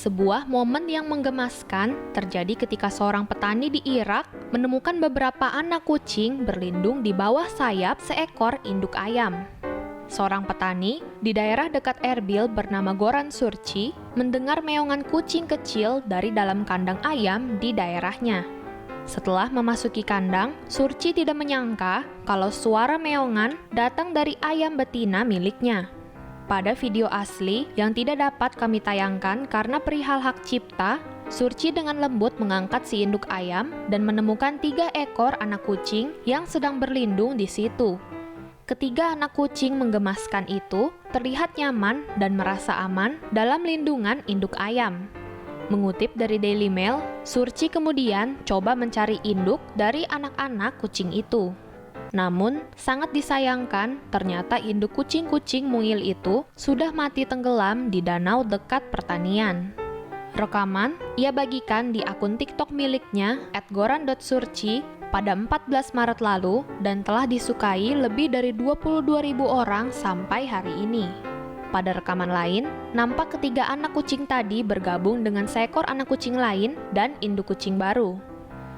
Sebuah momen yang menggemaskan terjadi ketika seorang petani di Irak menemukan beberapa anak kucing berlindung di bawah sayap seekor induk ayam. Seorang petani di daerah dekat Erbil bernama Goran Surci mendengar meongan kucing kecil dari dalam kandang ayam di daerahnya. Setelah memasuki kandang, Surci tidak menyangka kalau suara meongan datang dari ayam betina miliknya. Pada video asli yang tidak dapat kami tayangkan karena perihal hak cipta, Surci dengan lembut mengangkat si induk ayam dan menemukan 3 ekor anak kucing yang sedang berlindung di situ. Ketiga anak kucing menggemaskan itu terlihat nyaman dan merasa aman dalam lindungan induk ayam. Mengutip dari Daily Mail, Surci kemudian coba mencari induk dari anak-anak kucing itu. Namun, sangat disayangkan, ternyata induk kucing-kucing mungil itu sudah mati tenggelam di danau dekat pertanian. Rekaman ia bagikan di akun TikTok miliknya @goran.surci pada 14 Maret lalu dan telah disukai lebih dari 22.000 orang sampai hari ini. Pada rekaman lain, nampak ketiga anak kucing tadi bergabung dengan seekor anak kucing lain dan induk kucing baru.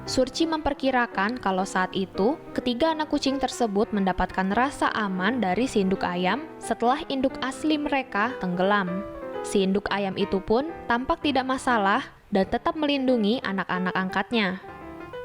Surci memperkirakan kalau saat itu, ketiga anak kucing tersebut mendapatkan rasa aman dari si induk ayam setelah induk asli mereka tenggelam. Si induk ayam itu pun tampak tidak masalah dan tetap melindungi anak-anak angkatnya.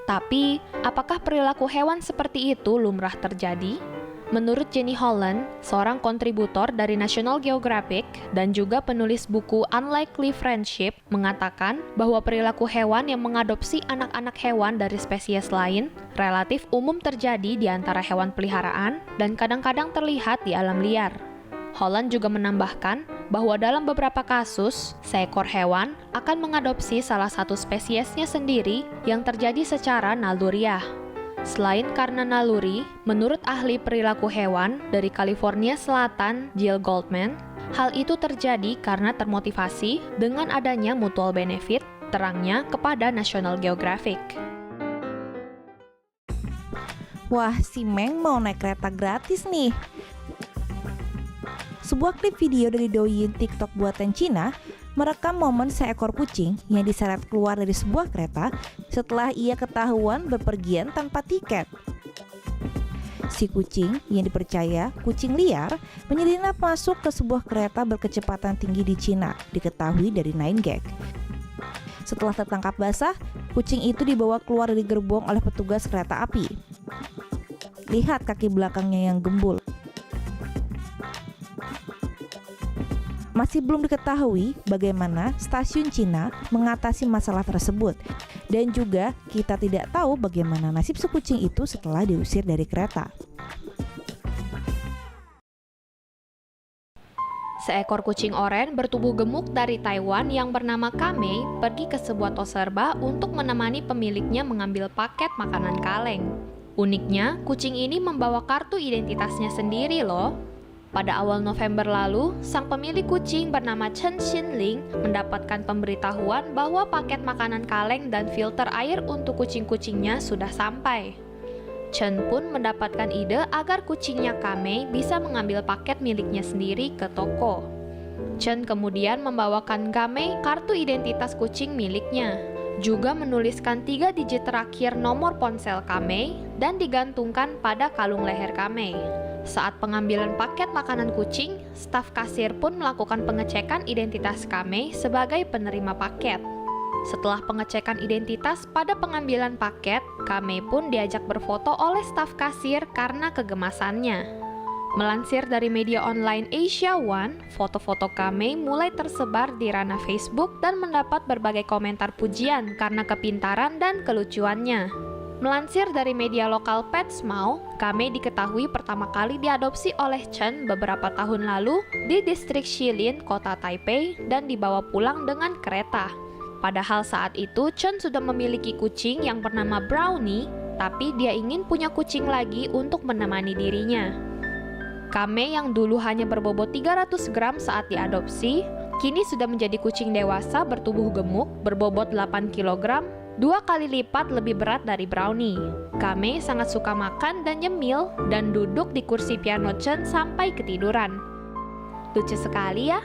Tapi, apakah perilaku hewan seperti itu lumrah terjadi? Menurut Jenny Holland, seorang kontributor dari National Geographic dan juga penulis buku Unlikely Friendship, mengatakan bahwa perilaku hewan yang mengadopsi anak-anak hewan dari spesies lain relatif umum terjadi di antara hewan peliharaan dan kadang-kadang terlihat di alam liar. Holland juga menambahkan bahwa dalam beberapa kasus, seekor hewan akan mengadopsi salah satu spesiesnya sendiri yang terjadi secara naluriah. Selain karena naluri, menurut ahli perilaku hewan dari California Selatan, Jill Goldman, hal itu terjadi karena termotivasi dengan adanya mutual benefit, terangnya kepada National Geographic. Wah, si Meng mau naik kereta gratis nih. Sebuah klip video dari Douyin TikTok buatan Cina merekam momen seekor kucing yang diseret keluar dari sebuah kereta setelah ia ketahuan bepergian tanpa tiket. Si kucing yang dipercaya kucing liar menyelinap masuk ke sebuah kereta berkecepatan tinggi di Cina, diketahui dari 9gag. Setelah tertangkap basah, kucing itu dibawa keluar dari gerbong oleh petugas kereta api. Lihat kaki belakangnya yang gembul. Masih belum diketahui bagaimana stasiun Cina mengatasi masalah tersebut, dan juga kita tidak tahu bagaimana nasib si kucing itu setelah diusir dari kereta. Seekor kucing oranye bertubuh gemuk dari Taiwan yang bernama Kamei pergi ke sebuah toserba untuk menemani pemiliknya mengambil paket makanan kaleng. Uniknya, kucing ini membawa kartu identitasnya sendiri loh. Pada awal November lalu, sang pemilik kucing bernama Chen Xinling mendapatkan pemberitahuan bahwa paket makanan kaleng dan filter air untuk kucing-kucingnya sudah sampai. Chen pun mendapatkan ide agar kucingnya Kamei bisa mengambil paket miliknya sendiri ke toko. Chen kemudian membawakan Kamei kartu identitas kucing miliknya, juga menuliskan 3 digit terakhir nomor ponsel Kamei dan digantungkan pada kalung leher Kamei. Saat pengambilan paket makanan kucing, staf kasir pun melakukan pengecekan identitas Kamei sebagai penerima paket. Setelah pengecekan identitas pada pengambilan paket, Kamei pun diajak berfoto oleh staf kasir karena kegemasannya. Melansir dari media online Asia One, foto-foto Kamei mulai tersebar di ranah Facebook dan mendapat berbagai komentar pujian karena kepintaran dan kelucuannya. Melansir dari media lokal PetSmart, Kamei diketahui pertama kali diadopsi oleh Chen beberapa tahun lalu di distrik Shilin, kota Taipei, dan dibawa pulang dengan kereta. Padahal saat itu Chen sudah memiliki kucing yang bernama Brownie, tapi dia ingin punya kucing lagi untuk menemani dirinya. Kamei yang dulu hanya berbobot 300 gram saat diadopsi, kini sudah menjadi kucing dewasa bertubuh gemuk, berbobot 8 kg, 2 kali lipat lebih berat dari Brownie. Kamei sangat suka makan dan nyemil dan duduk di kursi piano Chen sampai ketiduran. Lucu sekali ya.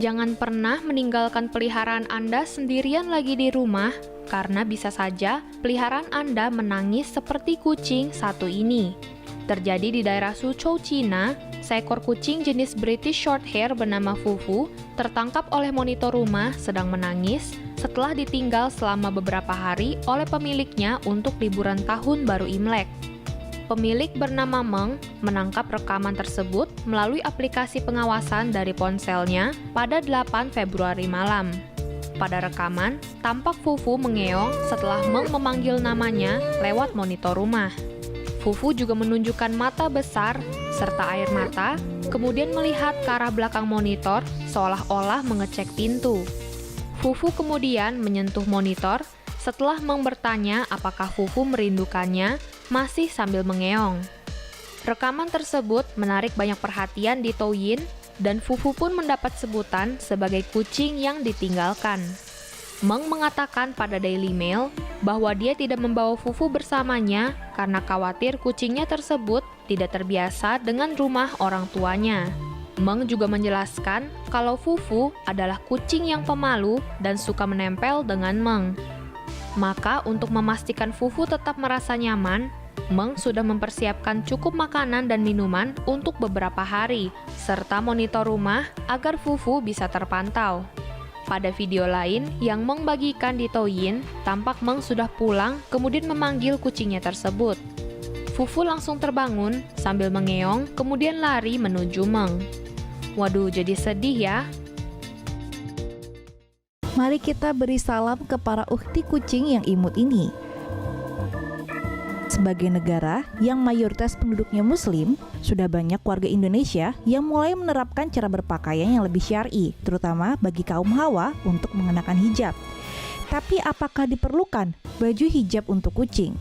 Jangan pernah meninggalkan peliharaan Anda sendirian lagi di rumah, karena bisa saja peliharaan Anda menangis seperti kucing satu ini. Terjadi di daerah Suzhou, Cina, seekor kucing jenis British Shorthair bernama Fufu tertangkap oleh monitor rumah sedang menangis setelah ditinggal selama beberapa hari oleh pemiliknya untuk liburan tahun baru Imlek. Pemilik bernama Meng menangkap rekaman tersebut melalui aplikasi pengawasan dari ponselnya pada 8 Februari malam. Pada rekaman, tampak Fufu mengeong setelah Meng memanggil namanya lewat monitor rumah. Fufu juga menunjukkan mata besar serta air mata, kemudian melihat ke arah belakang monitor seolah-olah mengecek pintu. Fufu kemudian menyentuh monitor setelah Meng bertanya apakah Fufu merindukannya, masih sambil mengeong. Rekaman tersebut menarik banyak perhatian di Douyin, dan Fufu pun mendapat sebutan sebagai kucing yang ditinggalkan. Meng mengatakan pada Daily Mail bahwa dia tidak membawa Fufu bersamanya karena khawatir kucingnya tersebut tidak terbiasa dengan rumah orang tuanya. Meng juga menjelaskan kalau Fufu adalah kucing yang pemalu dan suka menempel dengan Meng. Maka untuk memastikan Fufu tetap merasa nyaman, Meng sudah mempersiapkan cukup makanan dan minuman untuk beberapa hari, serta monitor rumah agar Fufu bisa terpantau. Pada video lain yang Meng bagikan di Douyin, tampak Meng sudah pulang kemudian memanggil kucingnya tersebut. Fufu langsung terbangun sambil mengeong kemudian lari menuju Meng. Waduh, jadi sedih ya. Mari kita beri salam ke para ukhti kucing yang imut ini. Sebagai negara yang mayoritas penduduknya Muslim, sudah banyak warga Indonesia yang mulai menerapkan cara berpakaian yang lebih syar'i, terutama bagi kaum hawa untuk mengenakan hijab. Tapi apakah diperlukan baju hijab untuk kucing?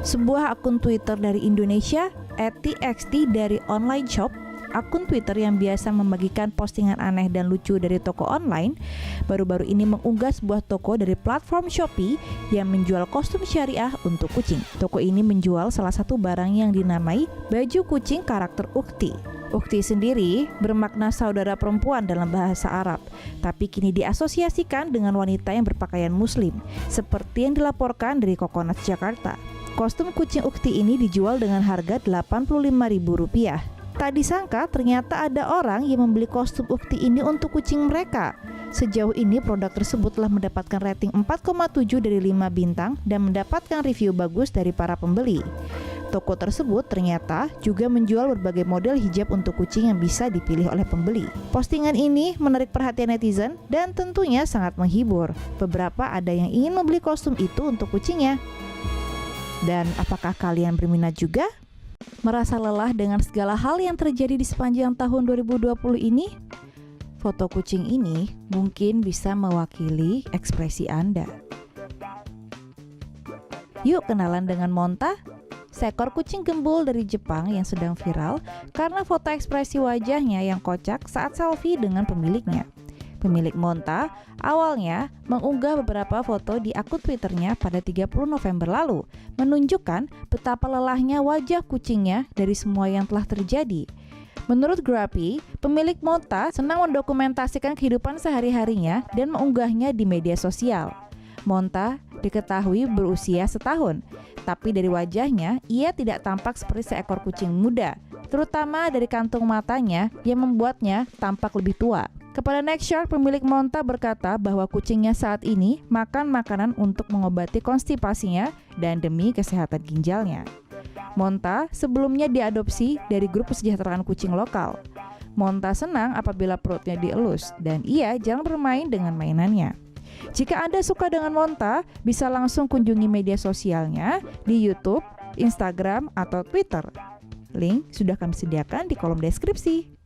Sebuah akun Twitter dari Indonesia, @txt dari online shop, akun Twitter yang biasa membagikan postingan aneh dan lucu dari toko online, baru-baru ini mengunggah sebuah toko dari platform Shopee yang menjual kostum syariah untuk kucing. Toko ini menjual salah satu barang yang dinamai baju kucing karakter ukhti. Ukhti sendiri bermakna saudara perempuan dalam bahasa Arab, tapi kini diasosiasikan dengan wanita yang berpakaian muslim, seperti yang dilaporkan dari Coconut Jakarta. Kostum kucing ukhti ini dijual dengan harga Rp85.000. Tak disangka ternyata ada orang yang membeli kostum ukhti ini untuk kucing mereka. Sejauh ini produk tersebut telah mendapatkan rating 4,7 dari 5 bintang dan mendapatkan review bagus dari para pembeli. Toko tersebut ternyata juga menjual berbagai model hijab untuk kucing yang bisa dipilih oleh pembeli. Postingan ini menarik perhatian netizen dan tentunya sangat menghibur. Beberapa ada yang ingin membeli kostum itu untuk kucingnya. Dan apakah kalian berminat juga? Merasa lelah dengan segala hal yang terjadi di sepanjang tahun 2020 ini? Foto kucing ini mungkin bisa mewakili ekspresi Anda. Yuk kenalan dengan Monta, seekor kucing gembul dari Jepang yang sedang viral karena foto ekspresi wajahnya yang kocak saat selfie dengan pemiliknya. Pemilik Monta awalnya mengunggah beberapa foto di akun Twitternya pada 30 November lalu, menunjukkan betapa lelahnya wajah kucingnya dari semua yang telah terjadi. Menurut Grappy, pemilik Monta senang mendokumentasikan kehidupan sehari-harinya dan mengunggahnya di media sosial. Monta diketahui berusia setahun, tapi dari wajahnya ia tidak tampak seperti seekor kucing muda, terutama dari kantung matanya yang membuatnya tampak lebih tua. Kepada Nextshark, pemilik Monta berkata bahwa kucingnya saat ini makan makanan untuk mengobati konstipasinya dan demi kesehatan ginjalnya. Monta sebelumnya diadopsi dari grup kesejahteraan kucing lokal. Monta senang apabila perutnya dielus dan ia jarang bermain dengan mainannya. Jika Anda suka dengan Monta, bisa langsung kunjungi media sosialnya di YouTube, Instagram, atau Twitter. Link sudah kami sediakan di kolom deskripsi.